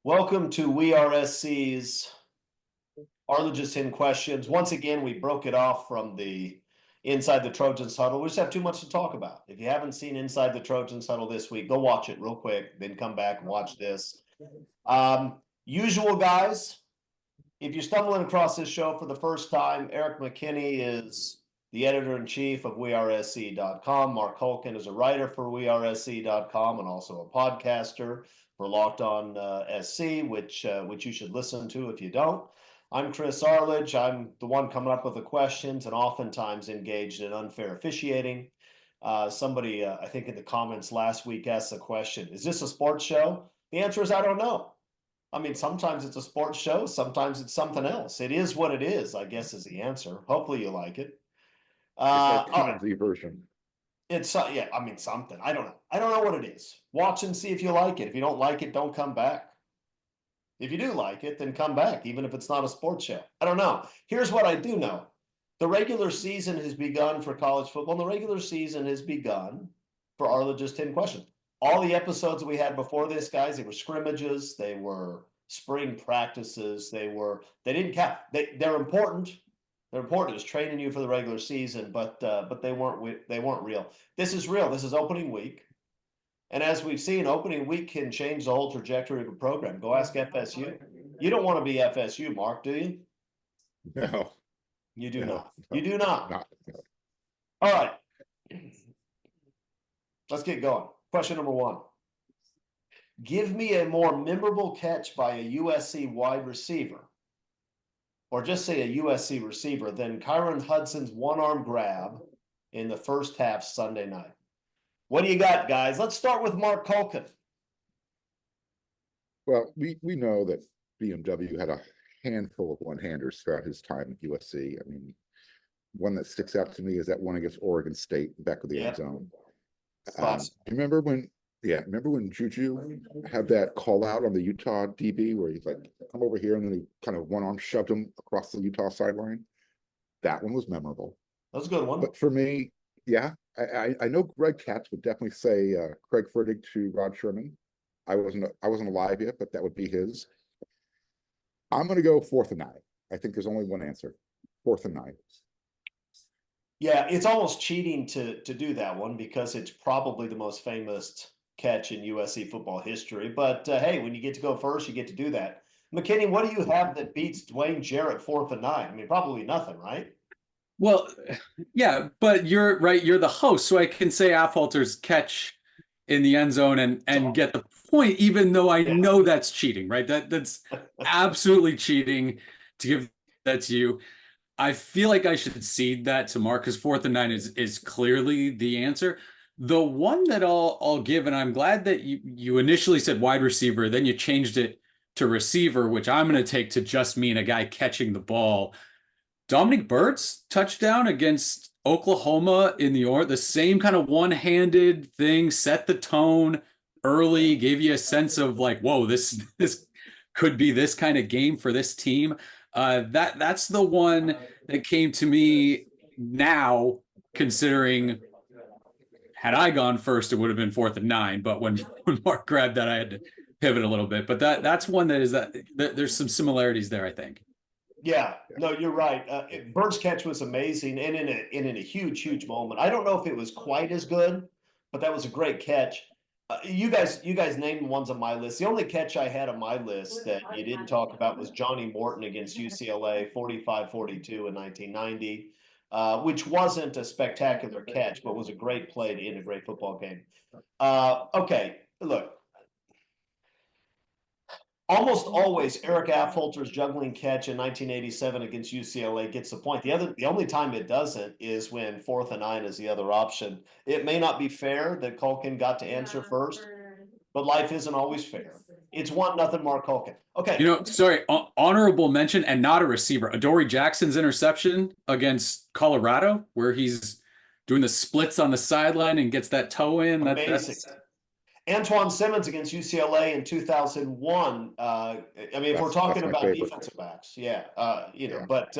Welcome to WeAreSC's Arledge's 10 questions. Once again, we broke it off from the Inside the Trojans Huddle. We just have too much to talk about. If you haven't seen Inside the Trojans Huddle this week, go watch it real quick, then come back and watch this. Usual guys, if you're stumbling across this show for the first time, Erik McKinney is the editor-in-chief of WeAreSC.com. Marc Kulkin is a writer for WeAreSC.com and also a podcaster for Locked On SC, which you should listen to if you don't. I'm Chris Arledge. I'm the one coming up with the questions and oftentimes engaged in unfair officiating. Somebody, I think in the comments last week, asked the question, is this a sports show? The answer is I don't know. I mean, sometimes it's a sports show. Sometimes it's something else. It is what it is, I guess, is the answer. Hopefully you like it. It's a TMZ version. It's yeah, I mean, something. I don't know. I don't know what it is. Watch and see if you like it. If you don't like it, don't come back. If you do like it, then come back, even if it's not a sports show. I don't know. Here's what I do know. The regular season has begun for college football. And the regular season has begun for Arledge's 10 questions. All the episodes we had before this, guys, they were scrimmages. They were spring practices. They didn't count. They're important. They're important. It was training you for the regular season, but they weren't real. This is real. This is opening week. And as we've seen, opening week can change the whole trajectory of a program. Go ask FSU. You don't want to be FSU, Marc, do you? No. You do not. No. You do not. No. All right. Let's get going. Question number one. Give me a more memorable catch by a USC wide receiver, or just say a USC receiver, than Kyron Hudson's one-arm grab in the first half Sunday night. What do you got, guys? Let's start with Marc Kulkin. Well, we know that BMW had a handful of one-handers throughout his time at USC. I mean, one that sticks out to me is that one against Oregon State back of the end zone. Remember when Juju had that call out on the Utah DB where he's like, come over here, and then he kind of one arm shoved him across the Utah sideline? That one was memorable. That was a good one. But for me, yeah, I know Greg Katz would definitely say Craig Fertig to Rod Sherman. I wasn't alive yet, but that would be his. I'm going to go 4th and 9. I think there's only one answer. 4th and 9. Yeah, it's almost cheating to do that one because it's probably the most famous catch in USC football history. But hey, when you get to go first, you get to do that. McKinney, what do you have that beats Dwayne Jarrett 4th and 9? I mean, probably nothing, right? Well, yeah, but you're right. You're the host, so I can say Affolter's catch in the end zone and get the point, even though I know that's cheating, right? That's absolutely cheating to give that to you. I feel like I should cede that to Marc because 4th and 9 is clearly the answer. The one that I'll give, and I'm glad that you initially said wide receiver, then you changed it to receiver, which I'm going to take to just mean a guy catching the ball. Dominic Byrd's touchdown against Oklahoma in the same kind of one-handed thing, set the tone early, gave you a sense of like, whoa, this could be this kind of game for this team. That's the one that came to me now, considering had I gone first, it would have been 4th and 9. But when Marc grabbed that, I had to pivot a little bit. But that's one that there's some similarities there, I think. Yeah, no, you're right. Byrd's catch was amazing and in a huge moment. I don't know if it was quite as good, but that was a great catch. You guys named ones on my list. The only catch I had on my list that you didn't talk about was Johnny Morton against UCLA, 45-42 in 1990, which wasn't a spectacular catch, but was a great play to end a great football game. Okay, look. Almost always, Eric Affolter's juggling catch in 1987 against UCLA gets the point. The only time it doesn't is when 4th and 9 is the other option. It may not be fair that Kulkin got to answer first, but life isn't always fair. It's 1-0 Marc Kulkin. Okay. Sorry, honorable mention and not a receiver. Adoree Jackson's interception against Colorado, where he's doing the splits on the sideline and gets that toe in. Amazing. Antoine Simmons against UCLA in 2001. I mean, if we're talking about defensive backs, but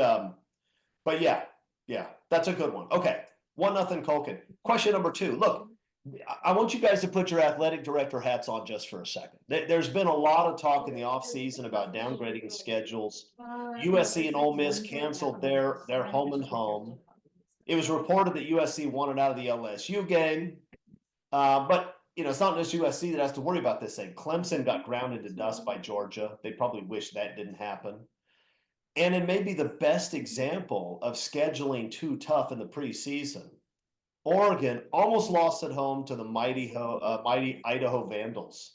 yeah, that's a good one. Okay, 1-0 Kulkin. Question number 2. Look, I want you guys to put your athletic director hats on just for a second. There's been a lot of talk in the offseason about downgrading schedules. USC and Ole Miss canceled their home and home. It was reported that USC wanted out of the LSU game. But it's not just USC that has to worry about this thing. Clemson got grounded to dust by Georgia. They probably wish that didn't happen. And it may be the best example of scheduling too tough in the preseason. Oregon almost lost at home to the mighty Idaho Vandals,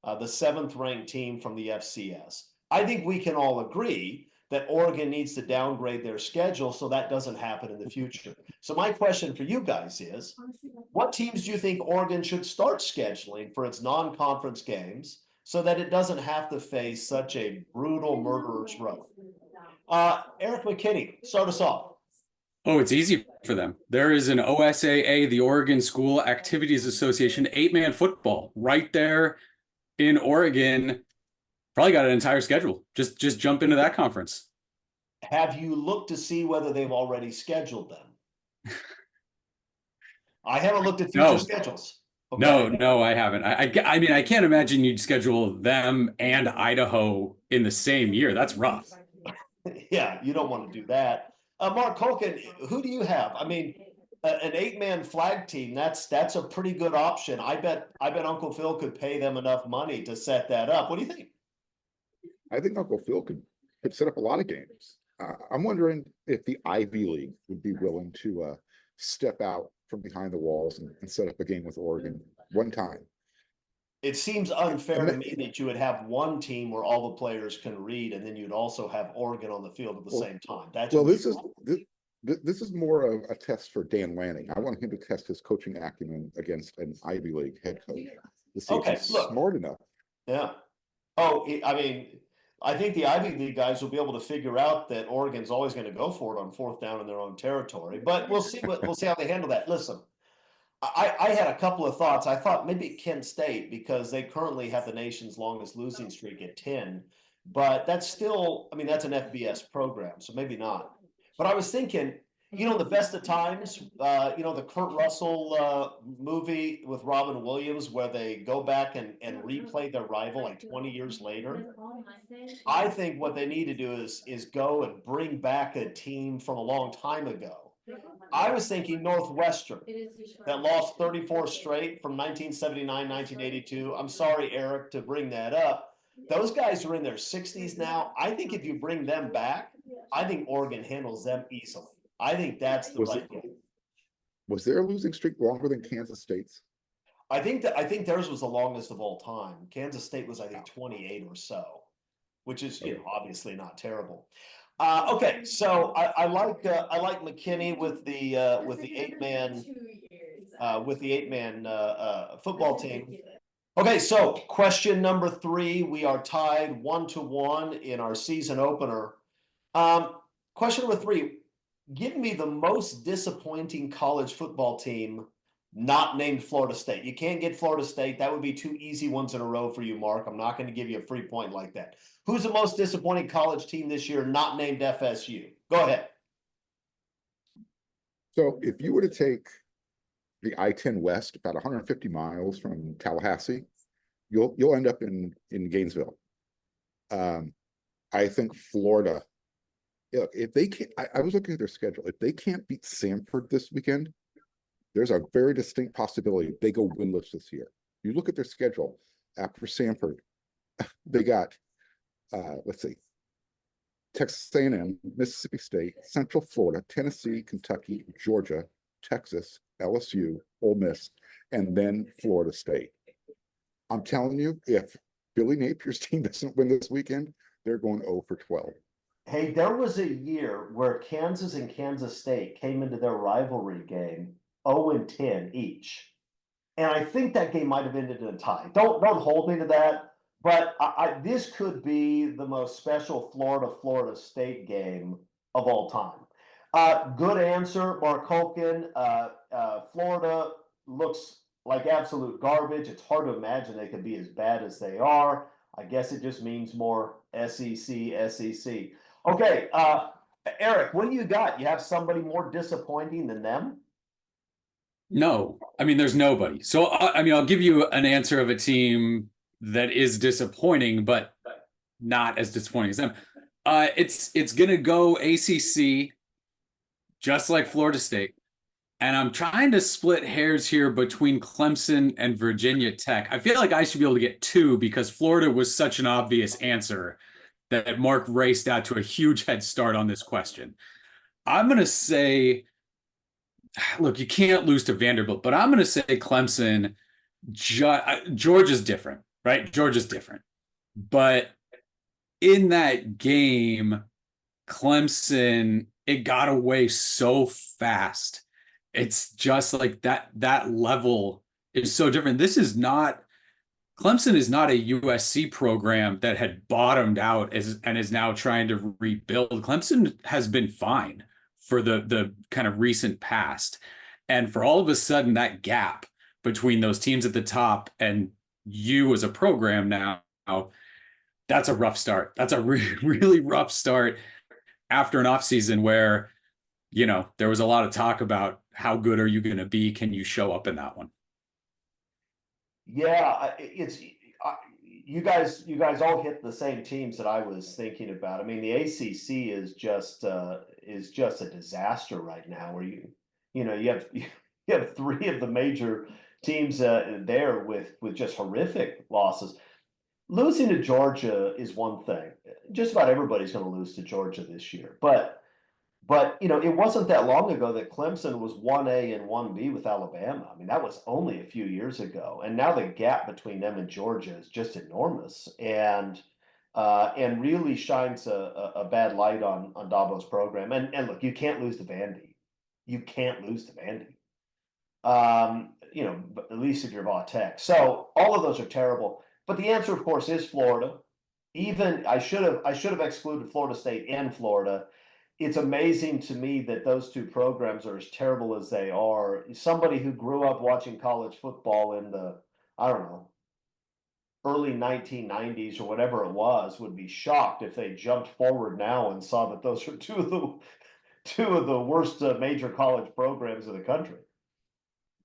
the 7th-ranked team from the FCS. I think we can all agree that Oregon needs to downgrade their schedule so that doesn't happen in the future. So my question for you guys is, what teams do you think Oregon should start scheduling for its non-conference games so that it doesn't have to face such a brutal murderer's row? Erik McKinney, start us off. Oh, it's easy for them. There is an OSAA, the Oregon School Activities Association, 8-man football right there in Oregon. Probably got an entire schedule. Just jump into that conference. Have you looked to see whether they've already scheduled them? I haven't looked at future schedules. Okay? No, I haven't. I mean, I can't imagine you'd schedule them and Idaho in the same year. That's rough. Yeah, you don't want to do that. Marc Kulkin, who do you have? I mean, an 8-man flag team, that's a pretty good option. I bet Uncle Phil could pay them enough money to set that up. What do you think? I think Uncle Phil could set up a lot of games. I'm wondering if the Ivy League would be willing to step out from behind the walls and set up a game with Oregon one time. It seems unfair to me that you would have one team where all the players can read, and then you'd also have Oregon on the field at the same time. That's this is more of a test for Dan Lanning. I want him to test his coaching acumen against an Ivy League head coach to see if he's smart enough. Yeah. Oh, I mean, I think the Ivy League guys will be able to figure out that Oregon's always going to go for it on 4th down in their own territory. But we'll see how they handle that. Listen, I had a couple of thoughts. I thought maybe Kent State, because they currently have the nation's longest losing streak at 10, but that's still, I mean, that's an FBS program, so maybe not. But I was thinking, the best of times, the Kurt Russell movie with Robin Williams, where they go back and replay their rival like 20 years later. I think what they need to do is go and bring back a team from a long time ago. I was thinking Northwestern that lost 34 straight from 1979, 1982. I'm sorry, Erik, to bring that up. Those guys are in their 60s now. I think if you bring them back, I think Oregon handles them easily. I think that's the right game. Was their losing streak longer than Kansas State's? I think theirs was the longest of all time. Kansas State was, I think, 28 or so, which is obviously not terrible. Okay, so I like McKinney with the 8-man football team. Okay, so question number 3, we are tied 1-1 in our season opener. Question number 3, give me the most disappointing college football team not named Florida State. You can't get Florida State. That would be 2 easy ones in a row for you, Marc. I'm not going to give you a free point like that. Who's the most disappointing college team this year not named FSU? Go ahead. So if you were to take the I-10 West, about 150 miles from Tallahassee, you'll end up in Gainesville. I think Florida, if they can't, I was looking at their schedule. If they can't beat Samford this weekend, there's a very distinct possibility they go winless this year. You look at their schedule after Samford, they got, let's see, Texas A&M, Mississippi State, Central Florida, Tennessee, Kentucky, Georgia, Texas, LSU, Ole Miss, and then Florida State. I'm telling you, if Billy Napier's team doesn't win this weekend, they're going 0 for 12. Hey, there was a year where Kansas and Kansas State came into their rivalry game 0-10 each. And I think that game might have ended in a tie. Don't hold me to that, but this could be the most special Florida State game of all time. Good answer, Marc Kulkin. Florida looks like absolute garbage. It's hard to imagine they could be as bad as they are. I guess it just means more SEC. Okay, Erik, what do you got? You have somebody more disappointing than them? No, I mean, there's nobody. So, I mean, I'll give you an answer of a team that is disappointing, but not as disappointing as them. It's going to go ACC, just like Florida State. And I'm trying to split hairs here between Clemson and Virginia Tech. I feel like I should be able to get two because Florida was such an obvious answer that Marc raced out to a huge head start on this question. I'm going to say, look, you can't lose to Vanderbilt, but I'm going to say Clemson. Georgia's different, right? Georgia's different. But in that game, Clemson, it got away so fast. It's just like that level is so different. Clemson is not a USC program that had bottomed out and is now trying to rebuild. Clemson has been fine for the kind of recent past. And for all of a sudden, that gap between those teams at the top and you as a program now, that's a rough start. That's a really rough start after an offseason where, there was a lot of talk about how good are you going to be? Can you show up in that one? Yeah, you guys all hit the same teams that I was thinking about. I mean, the ACC is just a disaster right now. Where you have three of the major teams there with just horrific losses. Losing to Georgia is one thing. Just about everybody's going to lose to Georgia this year, but it wasn't that long ago that Clemson was 1A and 1B with Alabama. I mean, that was only a few years ago, and now the gap between them and Georgia is just enormous, and really shines a bad light on Dabo's program. And look, you can't lose to Vandy. You can't lose to Vandy. At least if you're Va Tech. So all of those are terrible. But the answer, of course, is Florida. Even I should have excluded Florida State and Florida. It's amazing to me that those two programs are as terrible as they are. Somebody who grew up watching college football in the, I don't know, early 1990s or whatever it was would be shocked if they jumped forward now and saw that those are two of the worst major college programs in the country.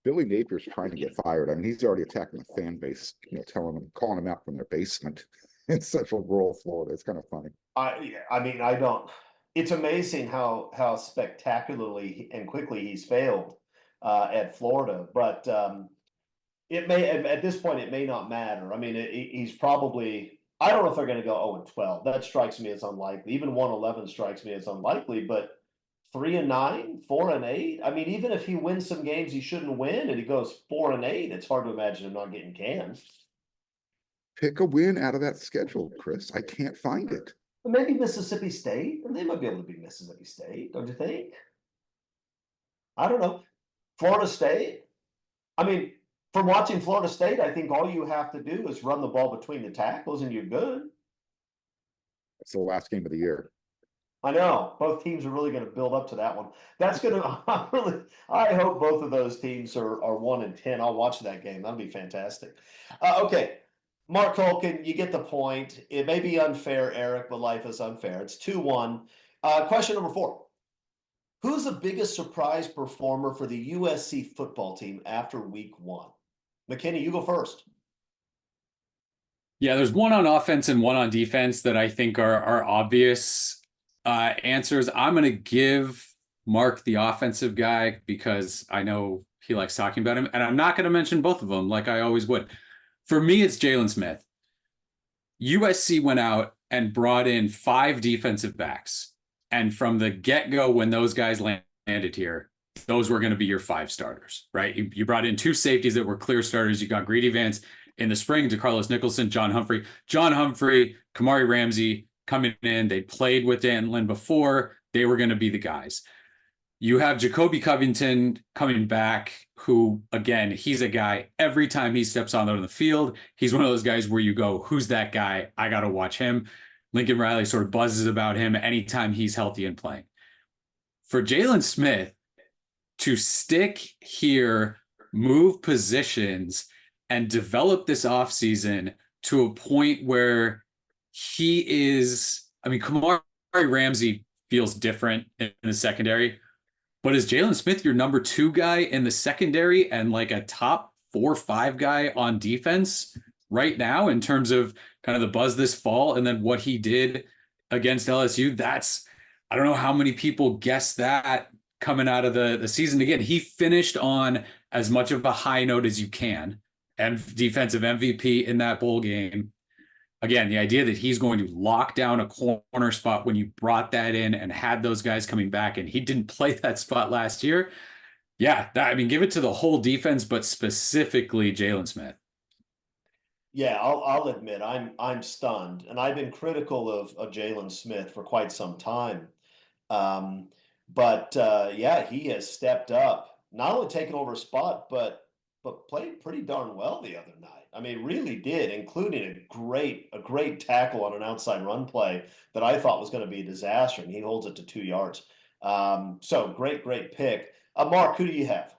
Billy Napier's trying to get fired. I mean, he's already attacking the fan base, calling them out from their basement in central rural Florida. It's kind of funny. I mean, I don't. It's amazing how spectacularly and quickly he's failed at Florida, but it may at this point it may not matter. I mean, he's probably. I don't know if they're going to go 0-12. That strikes me as unlikely. Even 1-11 strikes me as unlikely, but 3-9, 4-8. I mean, even if he wins some games he shouldn't win and he goes 4-8, it's hard to imagine him not getting canned. Pick a win out of that schedule, Chris. I can't find it. Maybe Mississippi State. They might be able to beat Mississippi State, don't you think? I don't know. Florida State. I mean, from watching Florida State, I think all you have to do is run the ball between the tackles and you're good. It's the last game of the year. I know both teams are really going to build up to that one. That's going to. I hope both of those teams are 1-10. I'll watch that game. That'll be fantastic. Okay, Marc Kulkin, you get the point. It may be unfair, Erik, but life is unfair. It's 2-1. Question number 4: who's the biggest surprise performer for the USC football team after week 1? McKinney, you go first. Yeah, there's one on offense and one on defense that I think are obvious answers. I'm going to give Marc the offensive guy because I know he likes talking about him, and I'm not going to mention both of them like I always would. For me, it's Jalen Smith. USC went out and brought in 5 defensive backs, and from the get-go when those guys landed here, those were going to be your 5 starters, right? You brought in 2 safeties that were clear starters. You got Greedy Vance in the spring, DeCarlos Nicholson, John Humphrey, Kamari Ramsey coming in. They played with Dan Lynn before. They were going to be the guys. You have Jacoby Covington coming back, who, again, he's a guy, every time he steps on the field, he's one of those guys where you go, who's that guy? I got to watch him. Lincoln Riley sort of buzzes about him anytime he's healthy and playing. For Jalen Smith to stick here, move positions, and develop this offseason to a point where he is, I mean, Kamari Ramsey feels different in the secondary, But is Jalen Smith your number 2 guy in the secondary and like a top 4 or 5 guy on defense right now in terms of kind of the buzz this fall and then what he did against LSU? I don't know how many people guessed that coming out of the season. Again, he finished on as much of a high note as you can, and defensive MVP in that bowl game. Again, the idea that he's going to lock down a corner spot when you brought that in and had those guys coming back, and he didn't play that spot last year. Yeah, I mean, give it to the whole defense, but specifically Jalen Smith. Yeah, I'll admit I'm stunned, and I've been critical of Jalen Smith for quite some time. But yeah, he has stepped up, not only taken over a spot, but played pretty darn well the other night. I mean, really did, including a great tackle on an outside run play that I thought was going to be a disaster, and he holds it to 2 yards. So great pick. Marc, who do you have?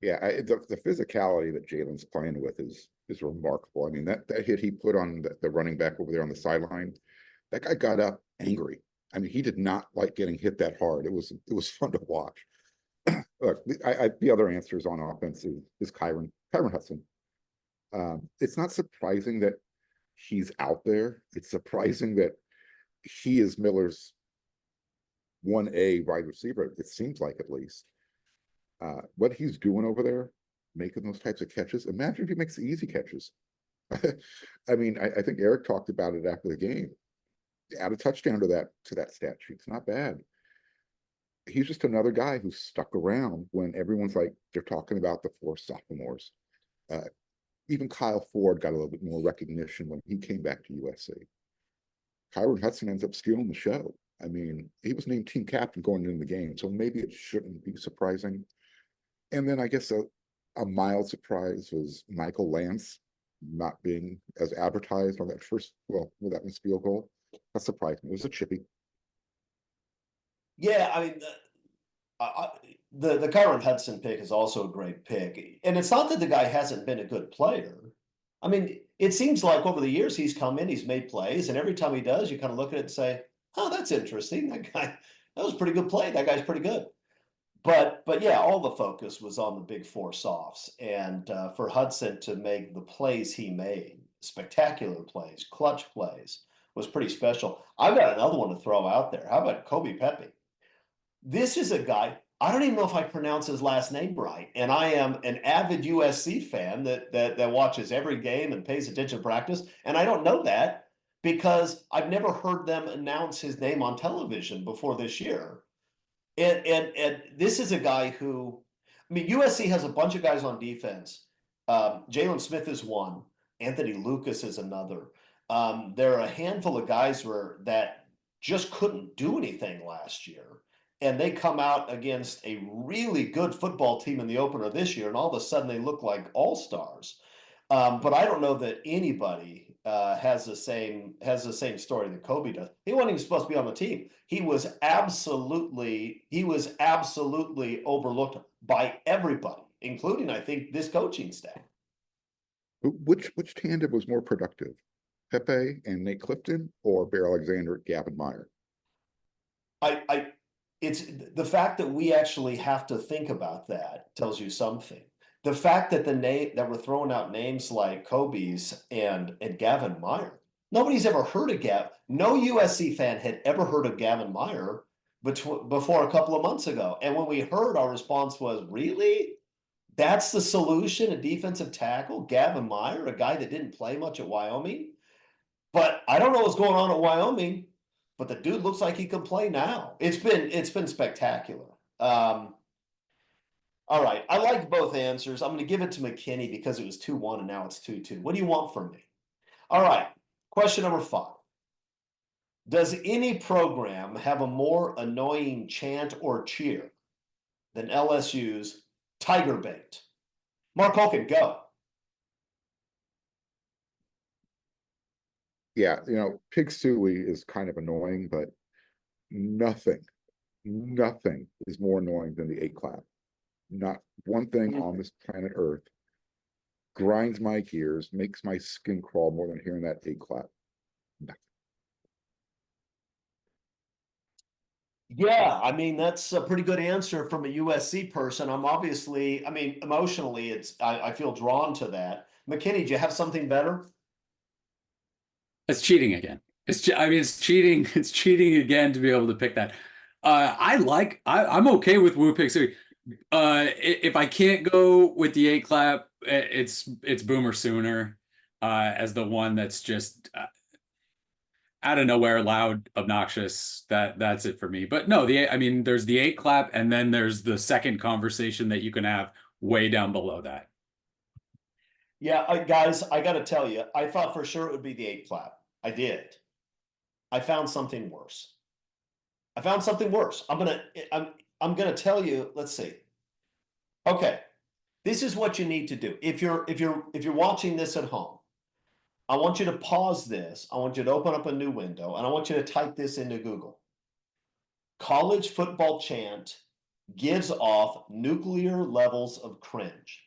Yeah, the physicality that Jalen's playing with is remarkable. I mean, that hit he put on the running back over there on the sideline, that guy got up angry. I mean, he did not like getting hit that hard. It was fun to watch. Look, the other answers on offense is Kyron Hudson. It's not surprising that he's out there. It's surprising that he is Miller's 1A wide receiver, it seems like, at least. What he's doing over there, making those types of catches. Imagine if he makes the easy catches. I mean, I think Erik talked about it after the game. Add a touchdown to that stat sheet. It's not bad. He's just another guy who's stuck around when everyone's like, they're talking about the 4 sophomores. Even Kyle Ford got a little bit more recognition when he came back to USC. Kyron Hudson ends up stealing the show. I mean, he was named team captain going into the game, so maybe it shouldn't be surprising. And then I guess a mild surprise was Michael Lance not being as advertised on that first, that was field goal. That surprised me. It was a chippy. Yeah, I mean, the Kyron Hudson pick is also a great pick. And it's not that the guy hasn't been a good player. I mean, it seems like over the years he's come in, he's made plays, and every time he does, you kind of look at it and say, oh, that's interesting. That was a pretty good play. That guy's pretty good. But yeah, all the focus was on the big 4 softs. And for Hudson to make the plays he made, spectacular plays, clutch plays, was pretty special. I've got another one to throw out there. How about Kobe Pepe? This is a guy, I don't even know if I pronounce his last name right. And I am an avid USC fan that watches every game and pays attention to practice. And I don't know that because I've never heard them announce his name on television before this year. And this is a guy who, I mean, USC has a bunch of guys on defense. Jalen Smith is one. Anthony Lucas is another. There are a handful of guys that just couldn't do anything last year. And they come out against a really good football team in the opener this year, and all of a sudden they look like all-stars. But I don't know that anybody has the same story that Kobe does. He wasn't even supposed to be on the team. He was absolutely overlooked by everybody, including, I think, this coaching staff. Which tandem was more productive, Pepe and Nate Clifton, or Bear Alexander, Gavin Meyer? It's the fact that we actually have to think about that tells you something. The fact that we're throwing out names like Kobe's and Gavin Meyer, nobody's ever heard of Gavin. No USC fan had ever heard of Gavin Meyer before a couple of months ago. And when we heard, our response was, really? That's the solution, a defensive tackle? Gavin Meyer, a guy that didn't play much at Wyoming? But I don't know what's going on at Wyoming, but the dude looks like he can play now. It's been spectacular. All right, I like both answers. I'm going to give it to McKinney because it was 2-1 and now it's 2-2. What do you want from me? All right, question number 5. Does any program have a more annoying chant or cheer than LSU's Tiger Bait? Marc Kulkin, go. Yeah, Pig Suey is kind of annoying, but nothing is more annoying than the 8 clap. Not one thing on this planet Earth grinds my gears, makes my skin crawl more than hearing that 8 clap. Nothing. Yeah, I mean, that's a pretty good answer from a USC person. I'm obviously, I mean, emotionally, I feel drawn to that. McKinney, do you have something better? It's cheating again. I mean, it's cheating. It's cheating again to be able to pick that. I'm okay with Woo Pick. So, if I can't go with the 8 clap, it's Boomer Sooner, as the one that's just out of nowhere, loud, obnoxious. That's it for me. But no, I mean, there's the 8 clap, and then there's the second conversation that you can have way down below that. Yeah, guys, I got to tell you, I thought for sure it would be the 8 clap. I did. I found something worse. I found something worse. I'm gonna tell you. Let's see. Okay, this is what you need to do. If you're watching this at home, I want you to pause this. I want you to open up a new window, and I want you to type this into Google. College football chant gives off nuclear levels of cringe.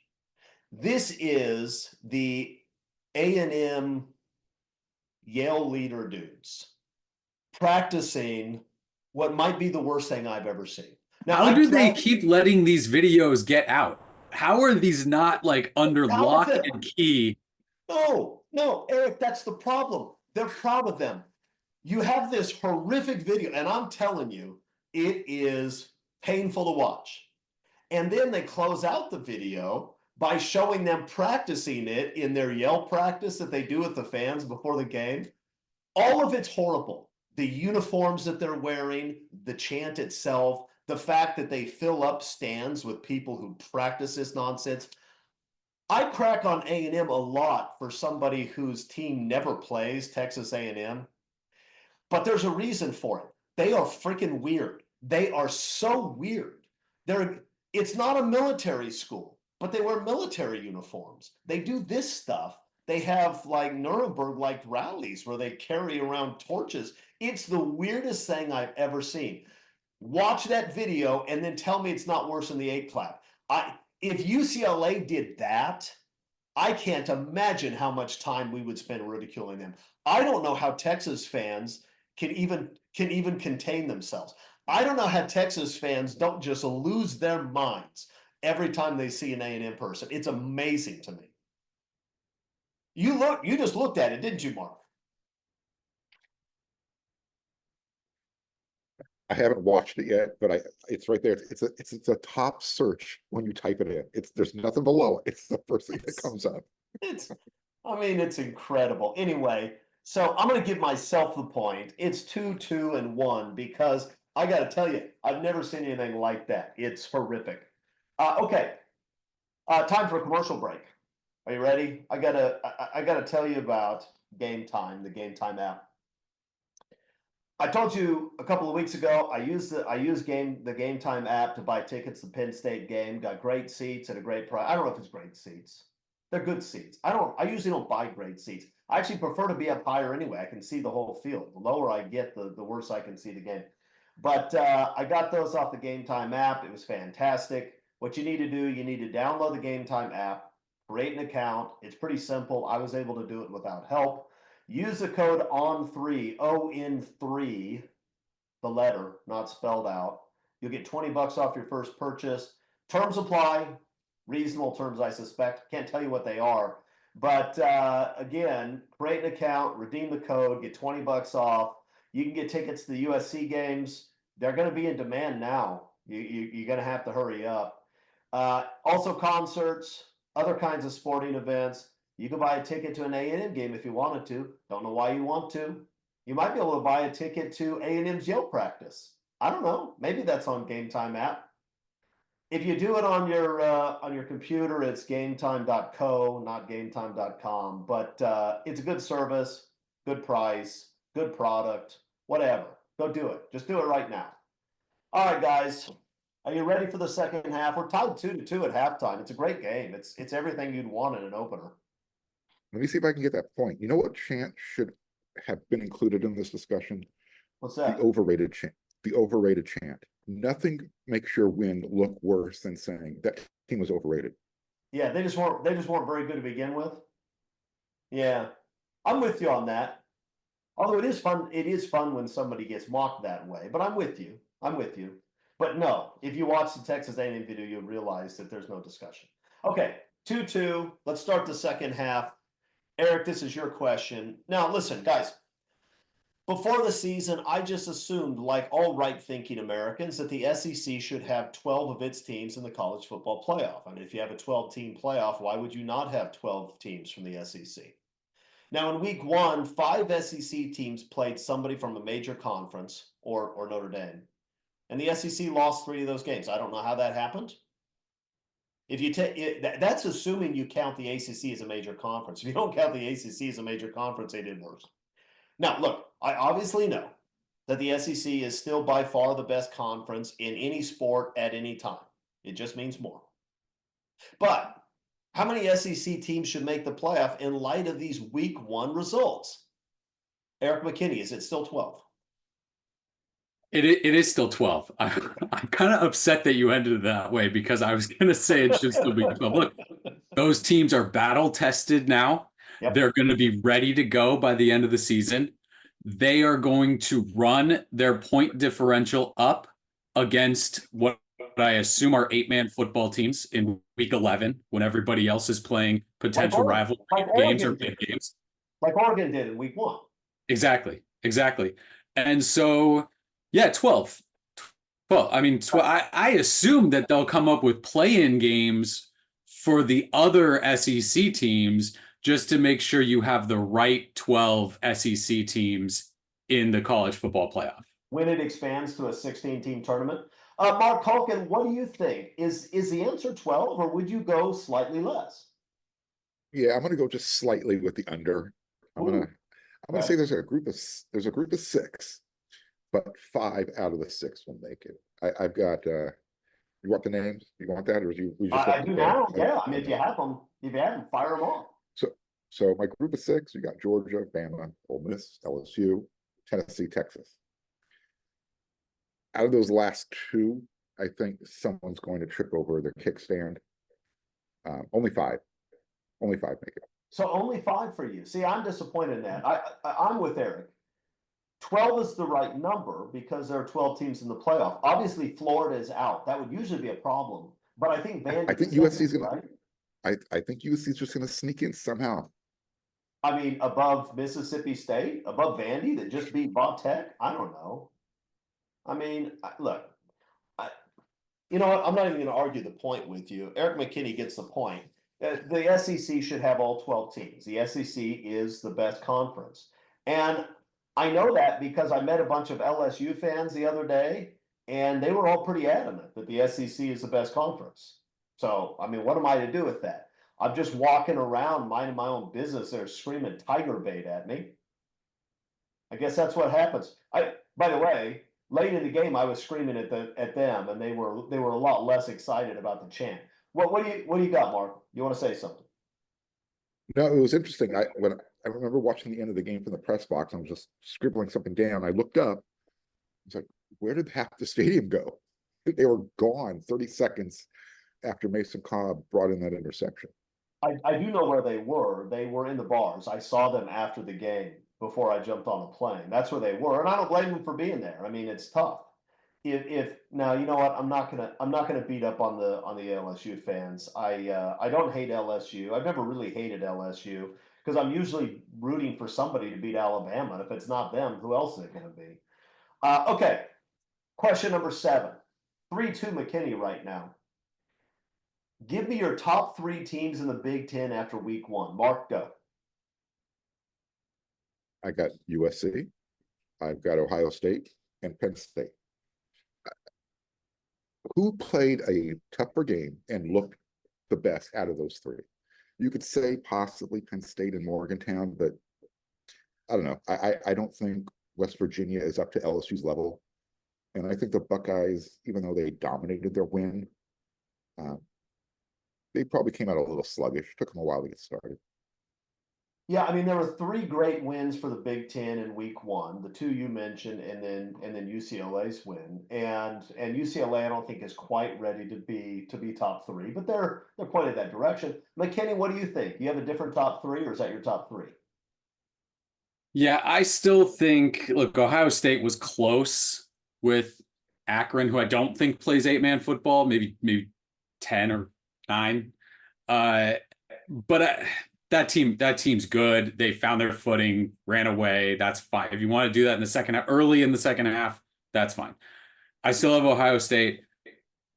This is the A&M Yale leader dudes practicing what might be the worst thing I've ever seen. Now, How do they keep letting these videos get out? How are these not like under lock and key? No, Erik, that's the problem. They're proud of them. You have this horrific video, and I'm telling you, it is painful to watch. And then they close out the video by showing them practicing it in their yell practice that they do with the fans before the game. All of it's horrible. The uniforms that they're wearing, the chant itself, the fact that they fill up stands with people who practice this nonsense. I crack on A&M a lot for somebody whose team never plays, Texas A&M. But there's a reason for it. They are freaking weird. They are so weird. It's not a military school, but they wear military uniforms. They do this stuff. They have like Nuremberg-like rallies where they carry around torches. It's the weirdest thing I've ever seen. Watch that video and then tell me it's not worse than the 8 clap. If UCLA did that, I can't imagine how much time we would spend ridiculing them. I don't know how Texas fans can even contain themselves. I don't know how Texas fans don't just lose their minds every time they see an A&M person. It's amazing to me. You just looked at it, didn't you, Marc? I haven't watched it yet, but it's right there. It's a top search when you type it in. There's nothing below it. It's the first thing that comes up. I mean, it's incredible. Anyway, so I'm going to give myself the point. It's 2, 2, and 1 because I got to tell you, I've never seen anything like that. It's horrific. Okay, time for a commercial break. Are you ready? I gotta tell you about Game Time, the Game Time app. I told you a couple of weeks ago, I used the Game Time app to buy tickets to the Penn State game. Got great seats at a great price. I don't know if it's great seats. They're good seats. I usually don't buy great seats. I actually prefer to be up higher anyway. I can see the whole field. The lower I get, the worse I can see the game. But I got those off the Game Time app. It was fantastic. What you need to do, you need to download the Game Time app, create an account. It's pretty simple. I was able to do it without help. Use the code ON3, ON3, the letter, not spelled out. You'll get 20 bucks off your first purchase. Terms apply. Reasonable terms, I suspect. Can't tell you what they are. But again, create an account, redeem the code, get 20 bucks off. You can get tickets to the USC games. They're going to be in demand now. You're going to have to hurry up. Also concerts, other kinds of sporting events. You can buy a ticket to an A&M game if you wanted to. Don't know why you want to. You might be able to buy a ticket to A&M's yell practice. I don't know. Maybe that's on Game Time app. If you do it on your computer, it's gametime.co, not gametime.com. But it's a good service, good price, good product, whatever. Go do it. Just do it right now. All right, guys. Are you ready for the second half? We're tied 2-2 at halftime. It's a great game. It's everything you'd want in an opener. Let me see if I can get that point. You know what chant should have been included in this discussion? What's that? The overrated chant. The overrated chant. Nothing makes your win look worse than saying that team was overrated. Yeah, they just weren't very good to begin with. Yeah. I'm with you on that. Although it is fun when somebody gets mocked that way, but I'm with you. I'm with you. But no, if you watch the Texas A&M video, you'll realize that there's no discussion. Okay, 2-2. Let's start the second half. Erik, this is your question. Now, listen, guys. Before the season, I just assumed, like all right-thinking Americans, that the SEC should have 12 of its teams in the college football playoff. I mean, if you have a 12-team playoff, why would you not have 12 teams from the SEC? Now, in week one, 5 SEC teams played somebody from a major conference or Notre Dame, and the SEC lost 3 of those games. I don't know how that happened. If you take it, that's assuming you count the ACC as a major conference. If you don't count the ACC as a major conference, they did worse. Now, look, I obviously know that the SEC is still by far the best conference in any sport at any time. It just means more. But how many SEC teams should make the playoff in light of these week one results? Erik McKinney, is it still 12? It is still 12. I'm kind of upset that you ended it that way because I was going to say it should still be 12. Look, those teams are battle tested now. Yep. They're going to be ready to go by the end of the season. They are going to run their point differential up against what I assume are 8-man football teams in week 11 when everybody else is playing potential rival games or big games. Like Oregon did in week one. Exactly. And so, yeah, 12. Well, I mean, I assume that they'll come up with play-in games for the other SEC teams just to make sure you have the right 12 SEC teams in the college football playoff. When it expands to a 16-team tournament. Marc, Kulkin, what do you think? Is the answer 12, or would you go slightly less? Yeah, I'm going to go just slightly with the under. I'm going to say there's a group of 6, but 5 out of the 6 will make it. I've got. You want the names? You want that, or you? I do now. Yeah, I mean, if you have them, fire them off. So my group of 6, you got Georgia, Bama, Ole Miss, LSU, Tennessee, Texas. Out of those last 2, I think someone's going to trip over their kickstand. Only 5 make it. So only 5 for you. See, I'm disappointed in that. I'm with Erik. 12 is the right number because there are 12 teams in the playoff. Obviously, Florida is out. That would usually be a problem. But I think Vandy. I think USC is going to. I think USC is just going to sneak in somehow. I mean, above Mississippi State, above Vandy that just beat Bob Tech. I don't know. I mean, look. You know what? I'm not even going to argue the point with you. Erik McKinney gets the point. The SEC should have all 12 teams. The SEC is the best conference. And I know that because I met a bunch of LSU fans the other day, and they were all pretty adamant that the SEC is the best conference. So, I mean, what am I to do with that? I'm just walking around minding my own business. They're screaming tiger bait at me. I guess that's what happens. By the way, late in the game, I was screaming at them, and they were a lot less excited about the chant. What do you got, Marc? You want to say something? No, it was interesting. I remember watching the end of the game from the press box. I was just scribbling something down. I looked up. It's like, where did half the stadium go? They were gone 30 seconds after Mason Cobb brought in that interception. I do know where they were. They were in the bars. I saw them after the game before I jumped on a plane. That's where they were, and I don't blame them for being there. I mean, it's tough. If now, you know what, I'm not gonna beat up on the LSU fans. I don't hate LSU. I've never really hated LSU because I'm usually rooting for somebody to beat Alabama. And if it's not them, who else is it going to be? Okay, question number 7. 3-2 McKinney right now. Give me your top 3 teams in the Big Ten after week 1. Marc, go. I got USC. I've got Ohio State and Penn State. Who played a tougher game and looked the best out of those 3? You could say possibly Penn State and Morgantown, but I don't know. I don't think West Virginia is up to LSU's level. And I think the Buckeyes, even though they dominated their win, they probably came out a little sluggish. Took them a while to get started. Yeah, I mean, there were 3 great wins for the Big Ten in week 1, the 2 you mentioned, and then UCLA's win. And UCLA, I don't think is quite ready to be top 3, but they're pointed that direction. McKinney, what do you think? You have a different top 3, or is that your top 3? Yeah, I still think, look, Ohio State was close with Akron, who I don't think plays 8-man football, maybe 10 or 9. But that team's good. They found their footing, ran away. That's fine. If you want to do that in the second half, early in the second half, that's fine. I still have Ohio State.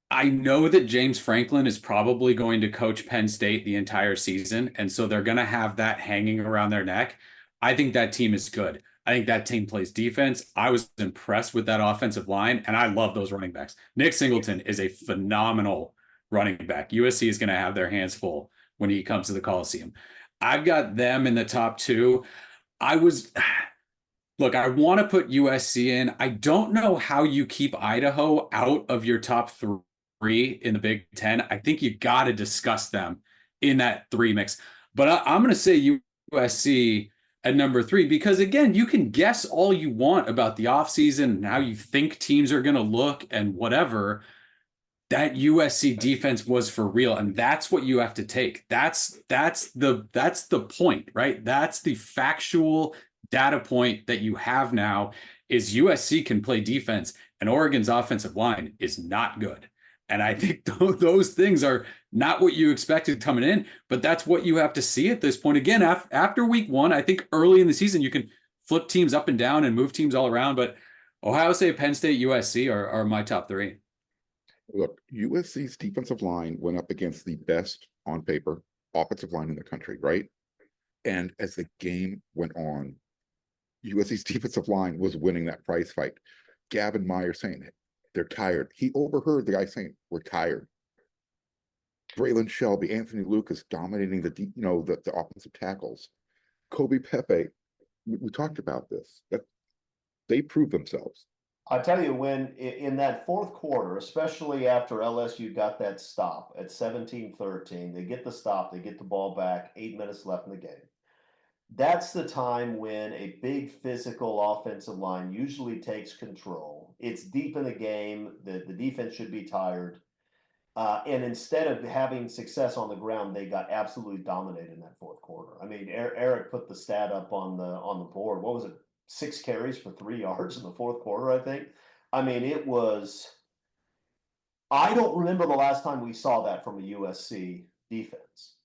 I know that James Franklin is probably going to coach Penn State the entire season, and so they're going to have that hanging around their neck. I think that team is good. I think that team plays defense. I was impressed with that offensive line, and I love those running backs. Nick Singleton is a phenomenal running back. USC is going to have their hands full when he comes to the Coliseum. I've got them in the top 2. Look, I want to put USC in. I don't know how you keep Idaho out of your top 3 in the Big Ten. I think you got to discuss them in that 3 mix. But I'm going to say USC at number 3 because, again, you can guess all you want about the offseason and how you think teams are going to look and whatever. That USC defense was for real, and that's what you have to take. That's the point, right? That's the factual data point that you have now is USC can play defense, and Oregon's offensive line is not good. And I think those things are not what you expected coming in, but that's what you have to see at this point. Again, after week 1, I think early in the season, you can flip teams up and down and move teams all around, but Ohio State, Penn State, USC are my top 3. Look, USC's defensive line went up against the best on paper offensive line in the country, right? And as the game went on, USC's defensive line was winning that prize fight. Gavin Meyer saying it, they're tired. He overheard the guy saying, "We're tired." Braylon Shelby, Anthony Lucas dominating the offensive tackles. Kobe Pepe, we talked about this. That they proved themselves. I tell you, when in that fourth quarter, especially after LSU got that stop at 17-13, they get the stop, they get the ball back, 8 minutes left in the game. That's the time when a big physical offensive line usually takes control. It's deep in the game, the defense should be tired. And instead of having success on the ground, they got absolutely dominated in that fourth quarter. I mean, Erik put the stat up on the board. What was it? 6 carries for 3 yards in the fourth quarter, I think. I mean, it was. I don't remember the last time we saw that from a USC defense.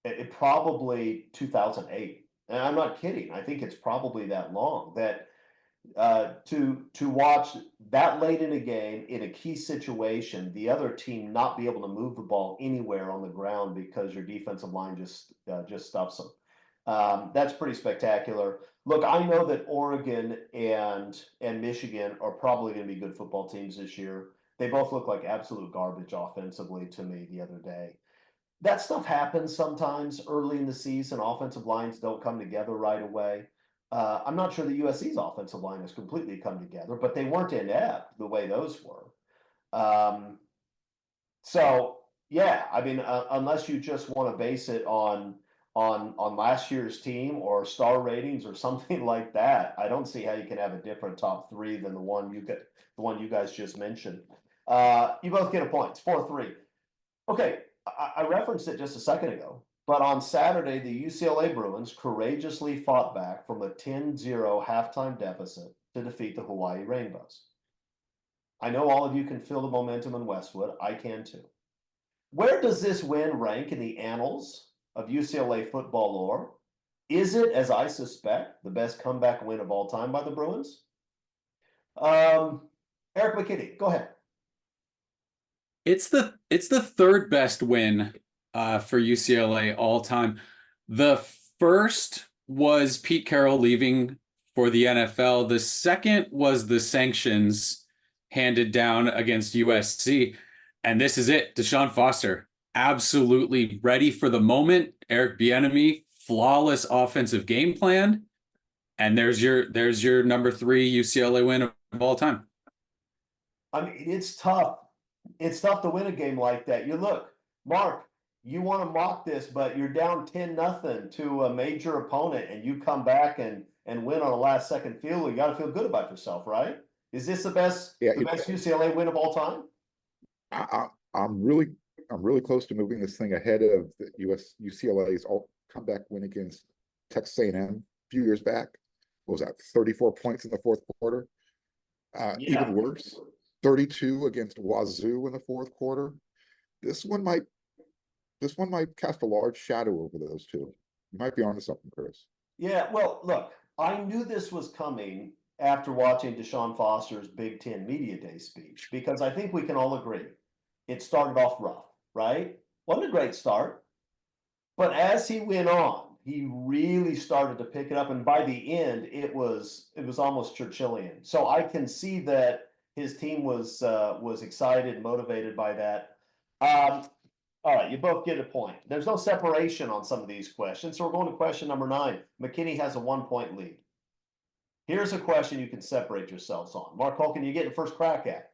It probably 2008, and I'm not kidding. I think it's probably that long that to watch that late in a game in a key situation, the other team not be able to move the ball anywhere on the ground because your defensive line just stuffs them. That's pretty spectacular. Look, I know that Oregon and Michigan are probably going to be good football teams this year. They both look like absolute garbage offensively to me the other day. That stuff happens sometimes early in the season. Offensive lines don't come together right away. I'm not sure the USC's offensive line has completely come together, but they weren't inept the way those were. So yeah, I mean, unless you just want to base it on last year's team or star ratings or something like that, I don't see how you can have a different top 3 than the one you guys just mentioned. You both get a point. It's 4-3. Okay, I referenced it just a second ago, but on Saturday, the UCLA Bruins courageously fought back from a 10-0 halftime deficit to defeat the Hawaii Rainbows. I know all of you can feel the momentum in Westwood. I can too. Where does this win rank in the annals of UCLA football lore? Is it, as I suspect, the best comeback win of all time by the Bruins? Erik McKinney, go ahead. It's the 3rd best win for UCLA all time. The first was Pete Carroll leaving for the NFL. The second was the sanctions handed down against USC. And this is it. Deshaun Foster, absolutely ready for the moment. Eric Bieniemy, flawless offensive game plan. And there's your number 3 UCLA win of all time. I mean, it's tough. It's tough to win a game like that. You look, Marc, you want to mock this, but you're down 10-0 to a major opponent, and you come back and win on a last-second field. You got to feel good about yourself, right? Is this the best UCLA win of all time? I'm really close to moving this thing ahead of the UCLA's comeback win against Texas A&M a few years back. What was that? 34 points in the fourth quarter. Even worse, 32 against Wazoo in the fourth quarter. This one might cast a large shadow over those two. You might be onto something, Chris. Yeah, well, look, I knew this was coming after watching Deshaun Foster's Big Ten Media Day speech, because I think we can all agree it started off rough, right? Wasn't a great start, but as he went on, he really started to pick it up, and by the end, it was almost Churchillian. So I can see that his team was excited, motivated by that. All right, you both get a point. There's no separation on some of these questions, so we're going to question number 9. McKinney has a 1-point lead. Here's a question you can separate yourselves on. Marc Kulkin, you get the first crack at.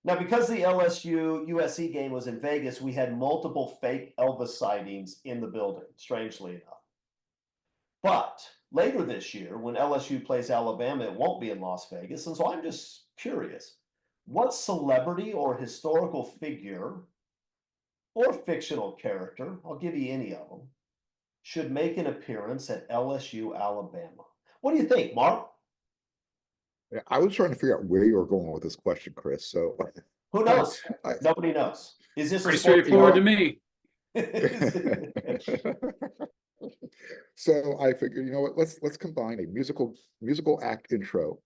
Now, because the LSU-USC game was in Vegas, we had multiple fake Elvis sightings in the building, strangely enough. But later this year, when LSU plays Alabama, it won't be in Las Vegas. And so I'm just curious, what celebrity or historical figure or fictional character, I'll give you any of them, should make an appearance at LSU-Alabama? What do you think, Marc? Yeah, I was trying to figure out where you were going with this question, Chris. So Who knows? Nobody knows. Is this Pretty a sport straightforward to me. So I figured, you know what, let's combine a musical act intro.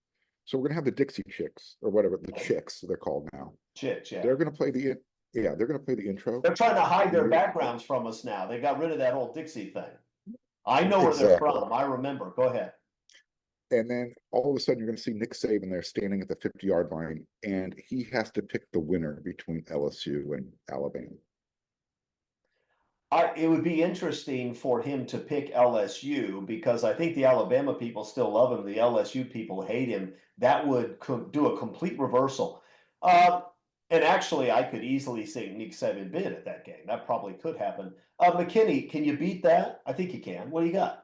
So we're gonna have the Dixie Chicks, or whatever, the Chicks they're called now. Chicks, yeah. They're gonna play the intro. They're trying to hide their backgrounds from us now. They got rid of that whole Dixie thing. I know where they're from. I remember. Go ahead. And then all of a sudden, you're going to see Nick Saban there standing at the 50-yard line, and he has to pick the winner between LSU and Alabama. It would be interesting for him to pick LSU, because I think the Alabama people still love him. The LSU people hate him. That would do a complete reversal. And actually, I could easily see Nick Saban bid at that game. That probably could happen. McKinney, can you beat that? I think you can. What do you got?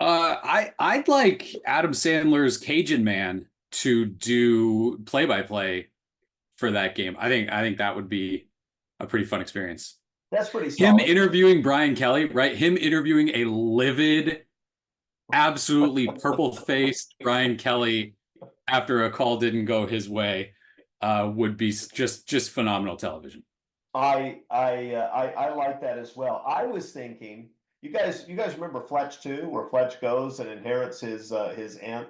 I'd like Adam Sandler's Cajun Man to do play-by-play for that game. I think that would be a pretty fun experience. That's pretty solid. Him interviewing Brian Kelly, right? Him interviewing a livid, absolutely purple-faced Brian Kelly after a call didn't go his way would be just phenomenal television. I like that as well. I was thinking, you guys remember Fletch 2, where Fletch goes and inherits his aunt?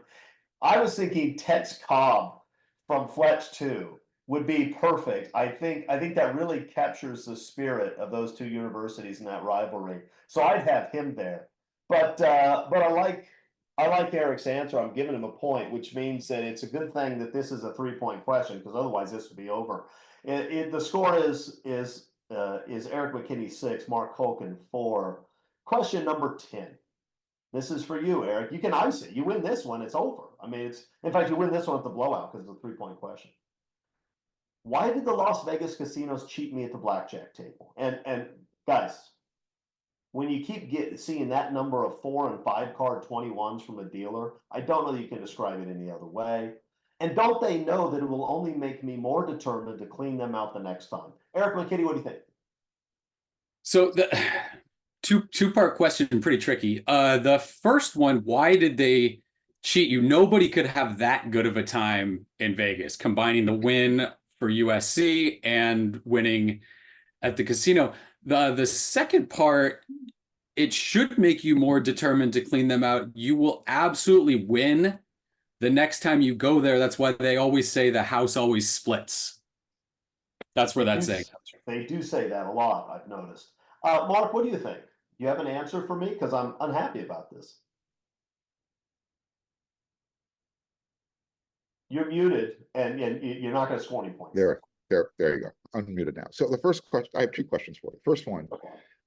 I was thinking Tex Cobb from Fletch 2 would be perfect. I think that really captures the spirit of those two universities in that rivalry. So I'd have him there. But I like Erik's answer. I'm giving him a point, which means that it's a good thing that this is a 3-point question, because otherwise this would be over. The score is Erik McKinney 6, Marc Kulkin 4. Question number 10. This is for you, Erik. You can ice it. You win this one, it's over. I mean, in fact, you win this one at the blowout, because it's a 3-point question. Why did the Las Vegas casinos cheat me at the blackjack table? And guys, when you keep seeing that number of 4 and 5 card 21s from a dealer, I don't know that you can describe it any other way. And don't they know that it will only make me more determined to clean them out the next time? Erik McKinney, what do you think? So the two-part question, pretty tricky. The first one, why did they cheat you? Nobody could have that good of a time in Vegas, combining the win for USC and winning at the casino. The second part, it should make you more determined to clean them out. You will absolutely win the next time you go there. That's why they always say the house always splits. That's where that saying comes from. They do say that a lot, I've noticed. Marc, what do you think? Do you have an answer for me? Because I'm unhappy about this. You're muted, and you're not going to score any points. There you go. Unmuted now. So the first question, I have 2 questions for you. First one,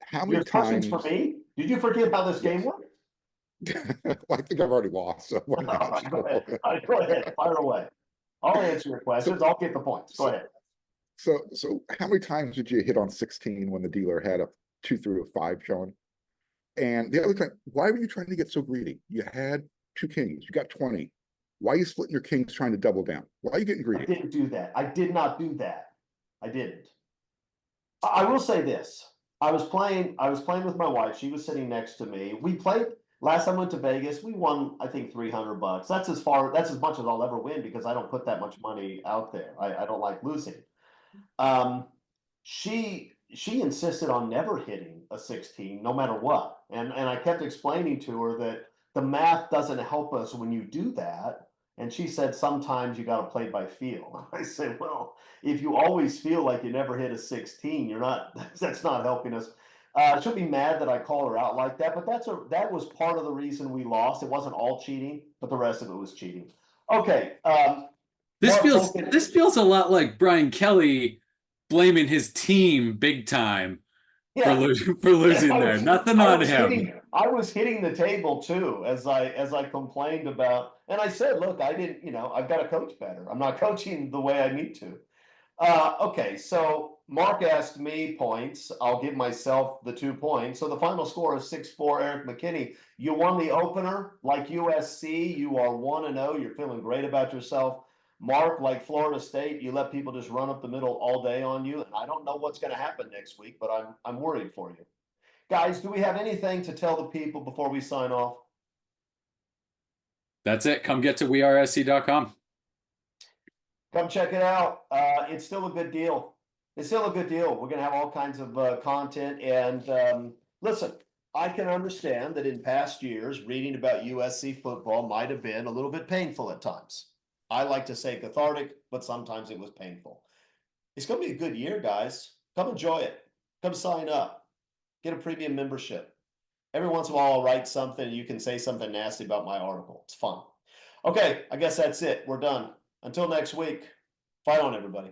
how many times for me? Did you forget how this game worked? Well, I think I've already lost. So Go ahead. Fire away. I'll answer your questions. I'll get the points. Go ahead. So how many times did you hit on 16 when the dealer had a 2 through a 5 showing? And the other time, why were you trying to get so greedy? You had 2 kings. You got 20. Why are you splitting your kings trying to double down? Why are you getting greedy? I didn't do that. I did not do that. I didn't. I will say this. I was playing with my wife. She was sitting next to me. We played Last time I went to Vegas, we won, I think, $300. That's as much as I'll ever win because I don't put that much money out there. I don't like losing. She insisted on never hitting a 16, no matter what. And I kept explaining to her that the math doesn't help us when you do that. And she said, sometimes you got to play by feel. I said, well, if you always feel like you never hit a 16, that's not helping us. She'll be mad that I call her out like that, but that was part of the reason we lost. It wasn't all cheating, but the rest of it was cheating. Okay. This Marc feels a lot like Brian Kelly blaming his team big time for losing there. Nothing on him. I was hitting the table too as I complained about, and I said, look, I didn't, I've got to coach better. I'm not coaching the way I need to. Okay, so Marc asked me points. I'll give myself the 2 points. So the final score is 6-4, Erik McKinney. You won the opener like USC. You are 1-0. You're feeling great about yourself. Marc, like Florida State, you let people just run up the middle all day on you. And I don't know what's going to happen next week, but I'm worried for you. Guys, do we have anything to tell the people before we sign off? That's it. Come get to WeAreSC.com. Come check it out. It's still a good deal. It's still a good deal. We're going to have all kinds of content. And listen, I can understand that in past years, reading about USC football might have been a little bit painful at times. I like to say cathartic, but sometimes it was painful. It's going to be a good year, guys. Come enjoy it. Come sign up. Get a premium membership. Every once in a while, I'll write something and you can say something nasty about my article. It's fun. Okay, I guess that's it. We're done. Until next week, fight on, everybody.